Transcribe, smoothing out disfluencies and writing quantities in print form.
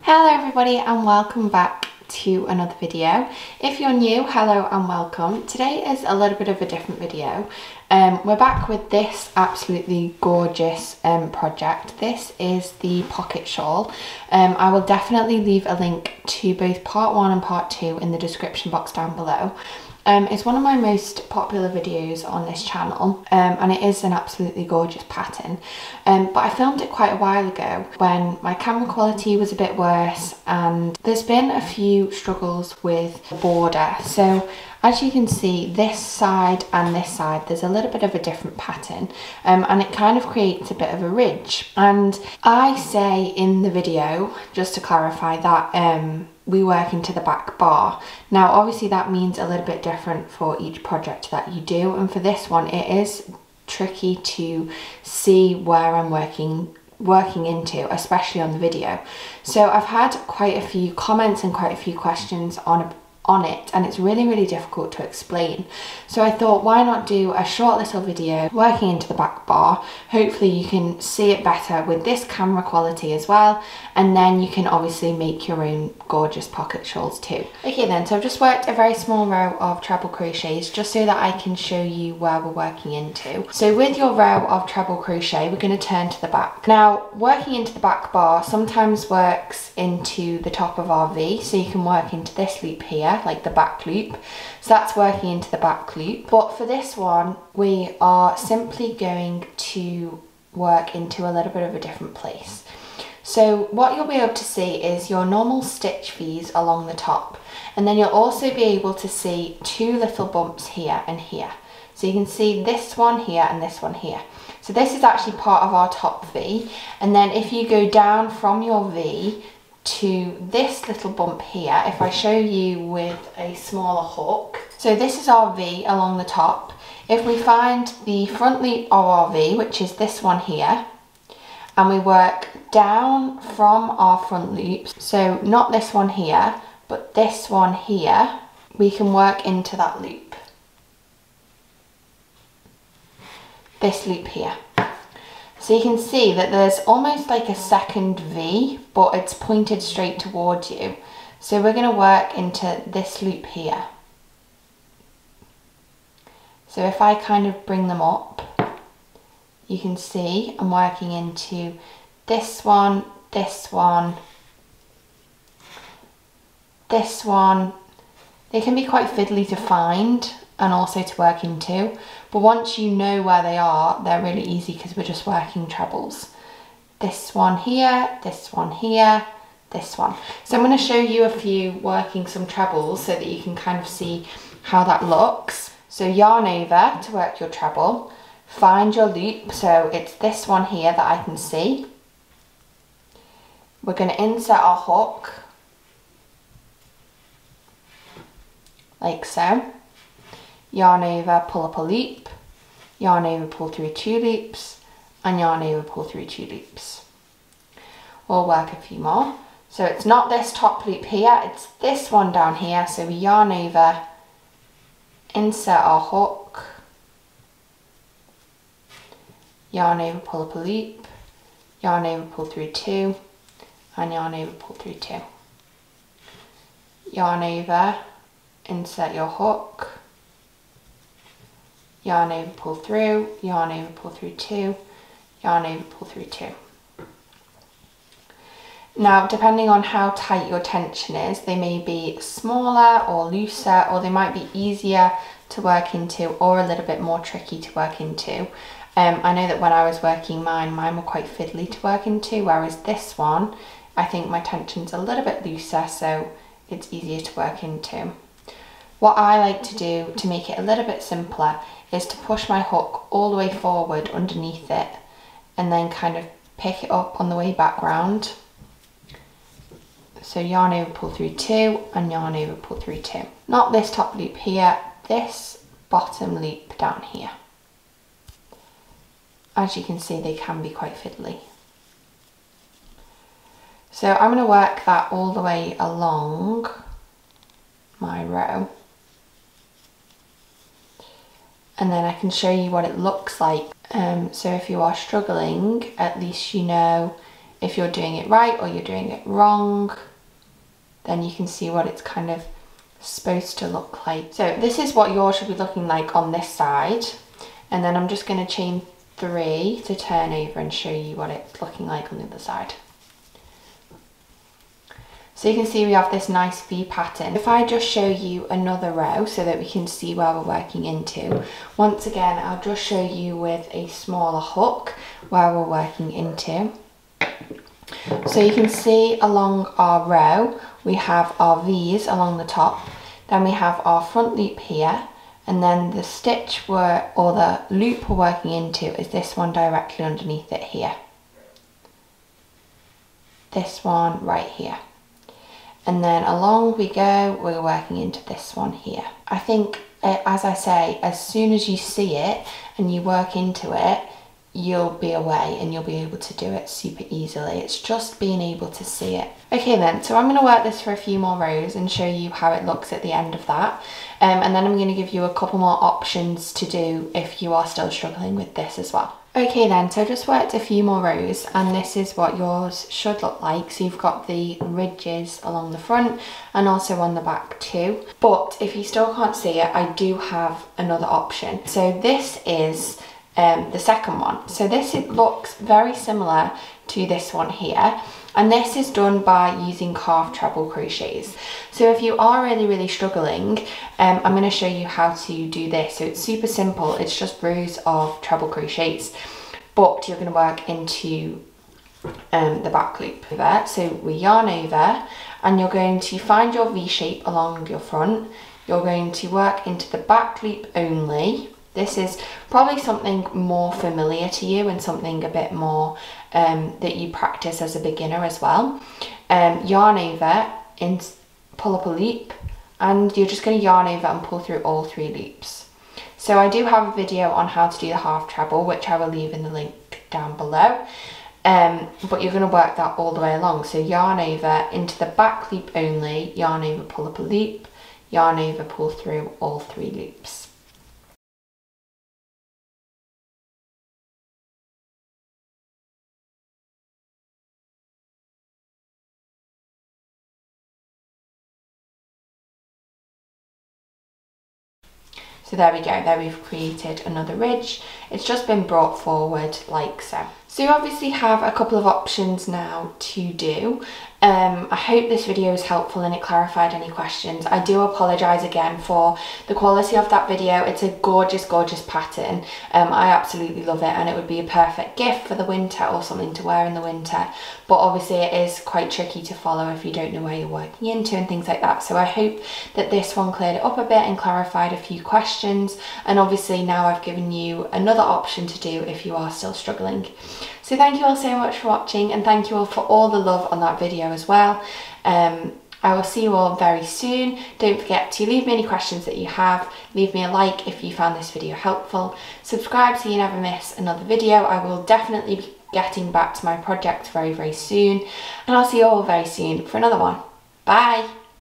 Hello everybody and welcome back to another video. If you're new, hello and welcome. Today is a little bit of a different video. We're back with this absolutely gorgeous project. This is the pocket shawl. I will definitely leave a link to both part 1 and part 2 in the description box down below. It's one of my most popular videos on this channel and it is an absolutely gorgeous pattern, but I filmed it quite a while ago when my camera quality was a bit worse and there's been a few struggles with the border. So as you can see, this side and this side, there's a little bit of a different pattern and it kind of creates a bit of a ridge. And I say in the video, just to clarify, that we work into the back bar. Now obviously that means a little bit different for each project that you do, and for this one it is tricky to see where I'm working into, especially on the video. So I've had quite a few comments and quite a few questions on it, and it's really difficult to explain. So I thought, why not do a short little video working into the back bar. Hopefully you can see it better with this camera quality as well, and then you can obviously make your own gorgeous pocket shawls too. Okay then, so I've just worked a very small row of treble crochets just so that I can show you where we're working into. So with your row of treble crochet, we're going to turn to the back. Now working into the back bar sometimes works into the top of our V, so you can work into this loop here, like the back loop. So that's working into the back loop. But for this one, we are simply going to work into a little bit of a different place. So what you'll be able to see is your normal stitch V's along the top, and then you'll also be able to see two little bumps here and here. So you can see this one here and this one here. So this is actually part of our top V, and then if you go down from your V to this little bump here, if I show you with a smaller hook, so this is our V along the top. If we find the front loop of our V, which is this one here, and we work down from our front loops, so not this one here, but this one here, we can work into that loop. This loop here. So you can see that there's almost like a second V, but it's pointed straight towards you. So we're going to work into this loop here. So if I kind of bring them up, you can see I'm working into this one, this one, this one. They can be quite fiddly to find and also to work into, but once you know where they are, they're really easy because we're just working trebles. This one here, this one here, this one. So I'm going to show you a few working some trebles so that you can kind of see how that looks. So yarn over to work your treble, find your loop, so it's this one here that I can see. We're going to insert our hook, like so. Yarn over, pull up a loop, yarn over, pull through 2 loops, and yarn over, pull through 2 loops. We'll work a few more. So it's not this top loop here, it's this one down here. So we yarn over, insert our hook, yarn over, pull up a loop, yarn over, pull through 2, and yarn over, pull through 2. Yarn over, insert your hook, yarn over, pull through, yarn over, pull through 2, yarn over, pull through 2. Now, depending on how tight your tension is, they may be smaller or looser, or they might be easier to work into or a little bit more tricky to work into. I know that when I was working mine were quite fiddly to work into, whereas this one, I think my tension's a little bit looser, so it's easier to work into. What I like to do to make it a little bit simpler is to push my hook all the way forward underneath it and then kind of pick it up on the way back round. So yarn over, pull through 2, and yarn over, pull through 2. Not this top loop here, this bottom loop down here. As you can see, they can be quite fiddly. So I'm going to work that all the way along my row. And then I can show you what it looks like. So if you are struggling, at least you know if you're doing it right or you're doing it wrong, then you can see what it's kind of supposed to look like. So this is what yours should be looking like on this side, and then I'm just going to chain 3 to turn over and show you what it's looking like on the other side. So you can see we have this nice V pattern. If I just show you another row so that we can see where we're working into, once again I'll just show you with a smaller hook where we're working into. So you can see along our row we have our V's along the top, then we have our front loop here, and then the stitch or the loop we're working into is this one directly underneath it here. This one right here. And then along we go, we're working into this one here. I think, as I say, as soon as you see it and you work into it, you'll be away and you'll be able to do it super easily. It's just being able to see it. Okay then, so I'm going to work this for a few more rows and show you how it looks at the end of that. And then I'm going to give you a couple more options to do if you are still struggling with this as well. Okay then, so I just worked a few more rows and this is what yours should look like. So you've got the ridges along the front and also on the back too. But if you still can't see it, I do have another option. So this is the second one. So this looks very similar to this one here, and this is done by using half treble crochets. So if you are really struggling, I'm going to show you how to do this. So it's super simple, it's just rows of treble crochets, but you're going to work into the back loop there. So we yarn over and you're going to find your V shape along your front, you're going to work into the back loop only. This is probably something more familiar to you and something a bit more that you practice as a beginner as well. Yarn over and pull up a loop, and you're just going to yarn over and pull through all 3 loops. So I do have a video on how to do the half treble, which I will leave in the link down below. But you're going to work that all the way along. So yarn over into the back loop only, yarn over, pull up a loop, yarn over, pull through all 3 loops. So there we go, there we've created another ridge. It's just been brought forward like so. So you obviously have a couple of options now to do. I hope this video was helpful and it clarified any questions. I do apologise again for the quality of that video. It's a gorgeous pattern. I absolutely love it, and it would be a perfect gift for the winter or something to wear in the winter. But obviously it is quite tricky to follow if you don't know where you're working into and things like that. So I hope that this one cleared it up a bit and clarified a few questions. And obviously now I've given you another option to do if you are still struggling. So thank you all so much for watching, and thank you all for all the love on that video as well. I will see you all very soon. Don't forget to leave me any questions that you have. Leave me a like if you found this video helpful. Subscribe so you never miss another video. I will definitely be getting back to my project very soon. And I'll see you all very soon for another one. Bye!